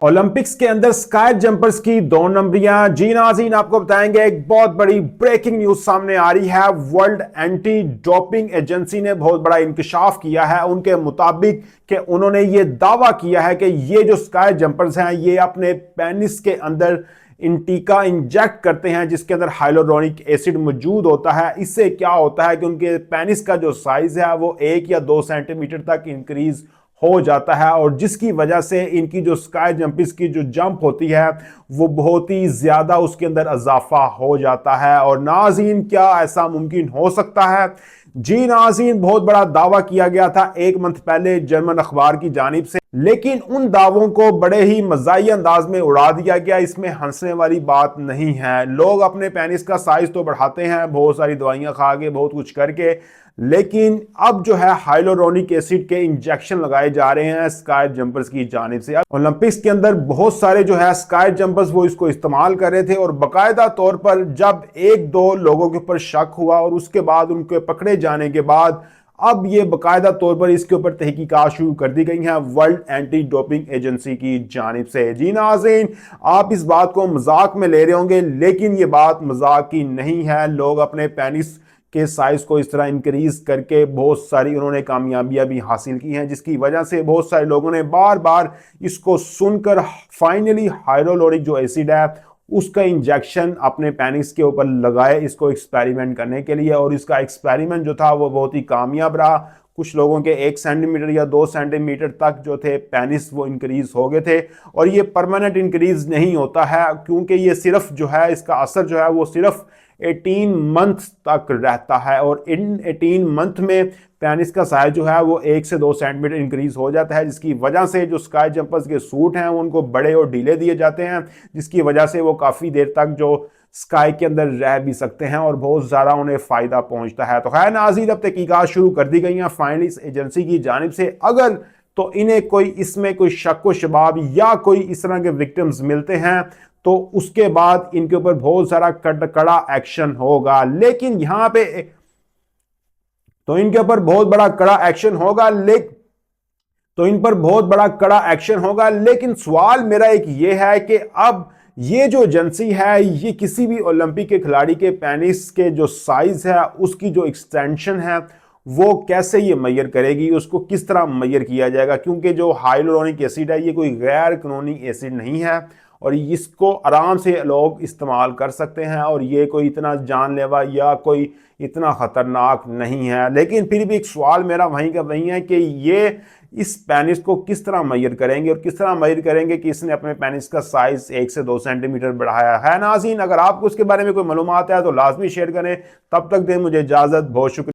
Olympics के अंदर sky jumpers की 2 नंबरियां। जी नाज़रीन, आपको बताएंगे एक बहुत बड़ी ब्रेकिंग न्यूज सामने आ रही है। वर्ल्ड एंटी डोपिंग एजेंसी ने बहुत बड़ा इंकशाफ किया है। उनके मुताबिक कि उन्होंने ये दावा किया है कि ये जो स्काई जंपर्स हैं ये अपने पेनिस के अंदर इंटीका इंजेक्ट करते हैं जिसके अंदर हाइलोरोनिक एसिड मौजूद होता है। इससे क्या होता है कि उनके पेनिस का जो साइज है वो 1 या 2 सेंटीमीटर तक इंक्रीज हो जाता है और जिसकी वजह से इनकी जो स्काई जंपिस की जो जंप होती है वो बहुत ही ज्यादा उसके अंदर इजाफा हो जाता है। और नाज़रीन, क्या ऐसा मुमकिन हो सकता है? जी नाज़रीन, बहुत बड़ा दावा किया गया था 1 मंथ पहले जर्मन अखबार की जानिब से, लेकिन उन दावों को बड़े ही मजाई अंदाज में उड़ा दिया गया। इसमें हंसने वाली बात नहीं है। लोग अपने पेनिस का साइज तो बढ़ाते हैं बहुत सारी दवाइयां खा के, बहुत कुछ करके, लेकिन अब जो है हाइलोरोनिक एसिड के इंजेक्शन लगाए जा रहे हैं स्काई जंपर्स की जानिब से। ओलंपिक्स के अंदर बहुत सारे जो है स्काई जंपर्स वो इसको इस्तेमाल कर रहे थे और बाकायदा तौर पर जब 1-2 लोगों के ऊपर शक हुआ और उसके बाद उनके पकड़े जाने के बाद अब ये बाकायदा तौर पर इसके ऊपर तहकीकात शुरू कर दी गई हैं वर्ल्ड एंटी डोपिंग एजेंसी की जानिब से। जी नाज़रीन, आप इस बात को मजाक में ले रहे होंगे, लेकिन ये बात मजाक की नहीं है। लोग अपने पेनिस के साइज को इस तरह इंक्रीज करके बहुत सारी उन्होंने कामयाबियां भी हासिल की हैं, जिसकी वजह से बहुत सारे लोगों ने बार बार इसको सुनकर फाइनली हाइड्रोलोरिक जो एसिड है उसका इंजेक्शन अपने पेनिस के ऊपर लगाए इसको एक्सपेरिमेंट करने के लिए। और इसका एक्सपेरिमेंट जो था वो बहुत ही कामयाब रहा। कुछ लोगों के 1 सेंटीमीटर या 2 सेंटीमीटर तक जो थे पेनिस वो इंक्रीज हो गए थे। और ये परमानेंट इंक्रीज नहीं होता है, क्योंकि ये सिर्फ जो है इसका असर जो है वो सिर्फ 18 मंथ तक रहता है। और इन 18 मंथ में पेनिस का साइज जो है वो 1 से 2 सेंटीमीटर इंक्रीज हो जाता है, जिसकी वजह से जो स्काई जंपर्स के सूट हैं उनको बड़े और ढीले दिए जाते हैं, जिसकी वजह से वो काफ़ी देर तक जो स्काई के अंदर रह भी सकते हैं और बहुत ज़्यादा उन्हें फ़ायदा पहुंचता है। तो खैर नाज़रीन, अब तहकीकात शुरू कर दी गई हैं फाइनली इस एजेंसी की जानिब से। अगर तो इन्हें कोई इसमें कोई शक व शबाब या कोई इस तरह के विक्टिम्स मिलते हैं तो उसके बाद इनके ऊपर बहुत सारा कड़ा एक्शन होगा। लेकिन यहां पे तो इनके ऊपर बहुत बड़ा कड़ा एक्शन होगा, इन पर बहुत बड़ा कड़ा एक्शन होगा। लेकिन सवाल मेरा एक ये है कि अब ये जो एजेंसी है ये किसी भी ओलंपिक के खिलाड़ी के पेनिस के जो साइज है उसकी जो एक्सटेंशन है वो कैसे ये मैयर करेगी, उसको किस तरह मैयर किया जाएगा? क्योंकि जो हाइलोरोनिक एसिड है ये कोई गैर कानूनी एसिड नहीं है और इसको आराम से लोग इस्तेमाल कर सकते हैं और ये कोई इतना जानलेवा या कोई इतना ख़तरनाक नहीं है। लेकिन फिर भी एक सवाल मेरा वहीं का वहीं है कि ये इस पेनिस को किस तरह मैयर करेंगे और किस तरह मैयर करेंगे कि इसने अपने पेनिस का साइज 1 से 2 सेंटीमीटर बढ़ाया है। नाज़रीन, अगर आपको उसके बारे में कोई मालूमात है तो लाजमी शेयर करें। तब तक दें मुझे इजाज़त। बहुत शुक्रिया।